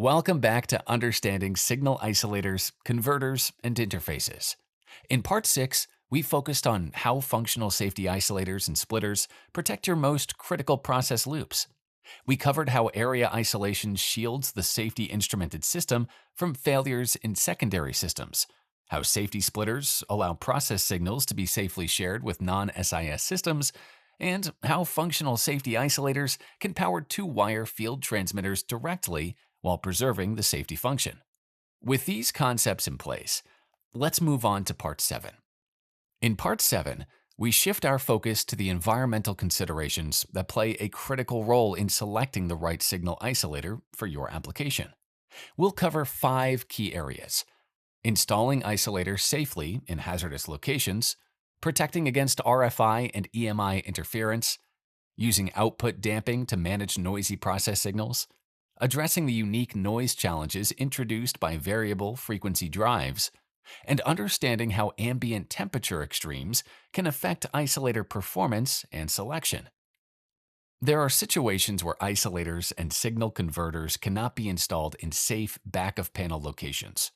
Welcome back to Understanding Signal Isolators, Converters, and Interfaces. In Part 6, we focused on how functional safety isolators and splitters protect your most critical process loops. We covered how area isolation shields the safety instrumented system from failures in secondary systems, how safety splitters allow process signals to be safely shared with non-SIS systems, and how functional safety isolators can power two-wire field transmitters directly while preserving the safety function. With these concepts in place, let's move on to Part 7. In Part 7, we shift our focus to the environmental considerations that play a critical role in selecting the right signal isolator for your application. We'll cover 5 key areas: installing isolators safely in hazardous locations, protecting against RFI and EMI interference, using output damping to manage noisy process signals, addressing the unique noise challenges introduced by variable frequency drives, and understanding how ambient temperature extremes can affect isolator performance and selection. There are situations where isolators and signal converters cannot be installed in safe back-of-panel locations.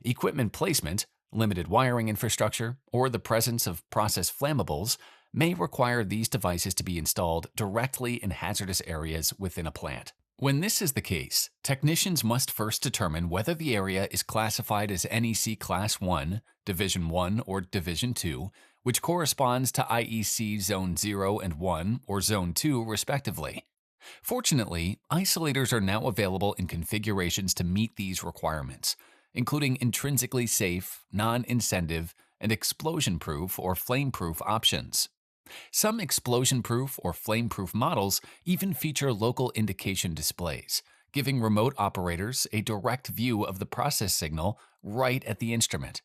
Equipment placement, limited wiring infrastructure, or the presence of process flammables may require these devices to be installed directly in hazardous areas within a plant. When this is the case, technicians must first determine whether the area is classified as NEC Class 1, Division 1, or Division 2, which corresponds to IEC Zone 0 and 1 or Zone 2 respectively. Fortunately, isolators are now available in configurations to meet these requirements, including intrinsically safe, non-incendive, and explosion-proof or flame-proof options. Some explosion-proof or flame-proof models even feature local indication displays, giving remote operators a direct view of the process signal right at the instrument.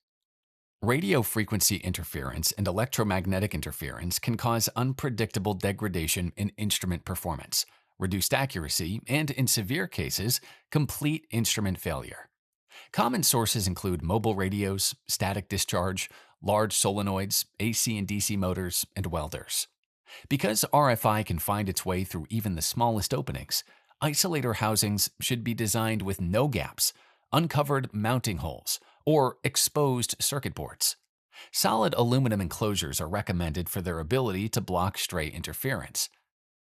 Radio frequency interference and electromagnetic interference can cause unpredictable degradation in instrument performance, reduced accuracy, and, in severe cases, complete instrument failure. Common sources include mobile radios, static discharge, large solenoids, AC and DC motors, and welders. Because RFI can find its way through even the smallest openings, isolator housings should be designed with no gaps, uncovered mounting holes, or exposed circuit boards. Solid aluminum enclosures are recommended for their ability to block stray interference.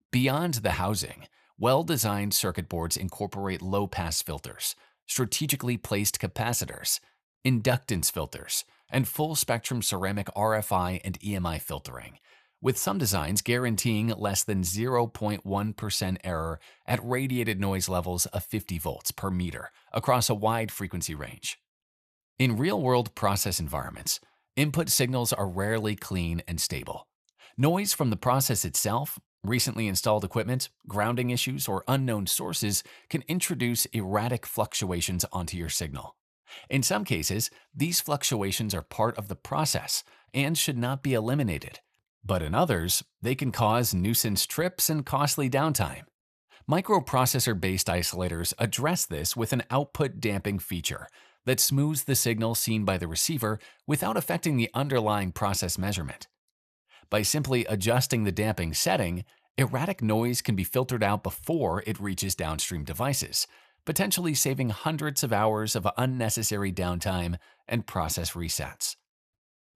Beyond the housing, well-designed circuit boards incorporate low-pass filters, strategically placed capacitors, inductance filters, and full-spectrum ceramic RFI and EMI filtering, with some designs guaranteeing less than 0.1% error at radiated noise levels of 50 volts per meter across a wide frequency range. In real-world process environments, input signals are rarely clean and stable. Noise from the process itself, recently installed equipment, grounding issues, or unknown sources can introduce erratic fluctuations onto your signal. In some cases, these fluctuations are part of the process and should not be eliminated, but in others, they can cause nuisance trips and costly downtime. Microprocessor-based isolators address this with an output damping feature that smooths the signal seen by the receiver without affecting the underlying process measurement. By simply adjusting the damping setting, erratic noise can be filtered out before it reaches downstream devices, potentially saving hundreds of hours of unnecessary downtime and process resets.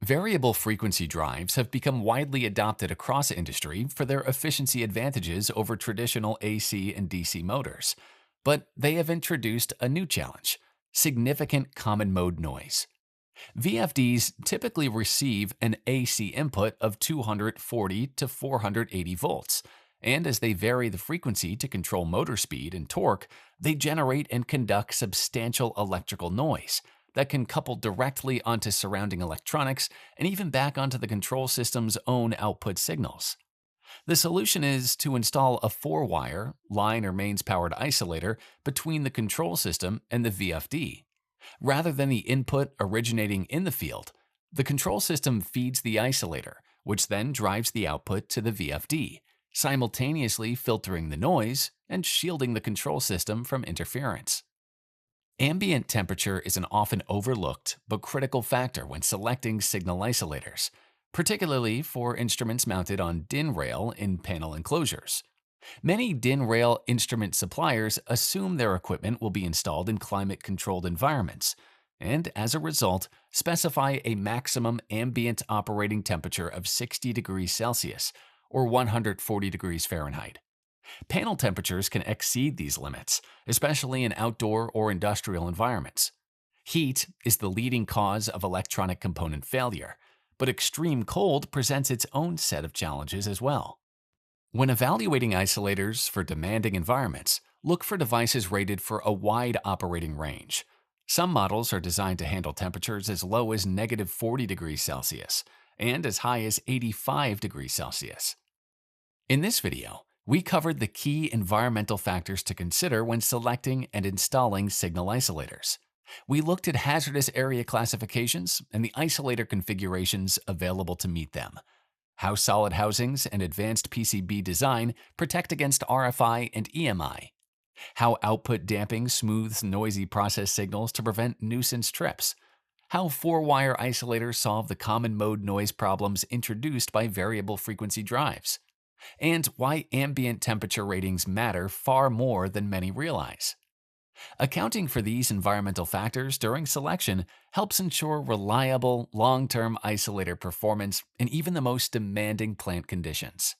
Variable frequency drives have become widely adopted across industry for their efficiency advantages over traditional AC and DC motors, but they have introduced a new challenge: significant common mode noise. VFDs typically receive an AC input of 240 to 480 volts, and as they vary the frequency to control motor speed and torque, they generate and conduct substantial electrical noise that can couple directly onto surrounding electronics and even back onto the control system's own output signals. The solution is to install a 4-wire, line or mains-powered isolator between the control system and the VFD. Rather than the input originating in the field, the control system feeds the isolator, which then drives the output to the VFD, simultaneously filtering the noise and shielding the control system from interference. Ambient temperature is an often overlooked but critical factor when selecting signal isolators, particularly for instruments mounted on DIN rail in panel enclosures. Many DIN rail instrument suppliers assume their equipment will be installed in climate-controlled environments, and as a result, specify a maximum ambient operating temperature of 60 degrees Celsius or 140 degrees Fahrenheit. Panel temperatures can exceed these limits, especially in outdoor or industrial environments. Heat is the leading cause of electronic component failure, but extreme cold presents its own set of challenges as well. When evaluating isolators for demanding environments, look for devices rated for a wide operating range. Some models are designed to handle temperatures as low as negative 40 degrees Celsius and as high as 85 degrees Celsius. In this video, we covered the key environmental factors to consider when selecting and installing signal isolators. We looked at hazardous area classifications and the isolator configurations available to meet them, how solid housings and advanced PCB design protect against RFI and EMI, how output damping smooths noisy process signals to prevent nuisance trips, how 4-wire isolators solve the common mode noise problems introduced by variable frequency drives, and why ambient temperature ratings matter far more than many realize. Accounting for these environmental factors during selection helps ensure reliable, long-term isolator performance in even the most demanding plant conditions.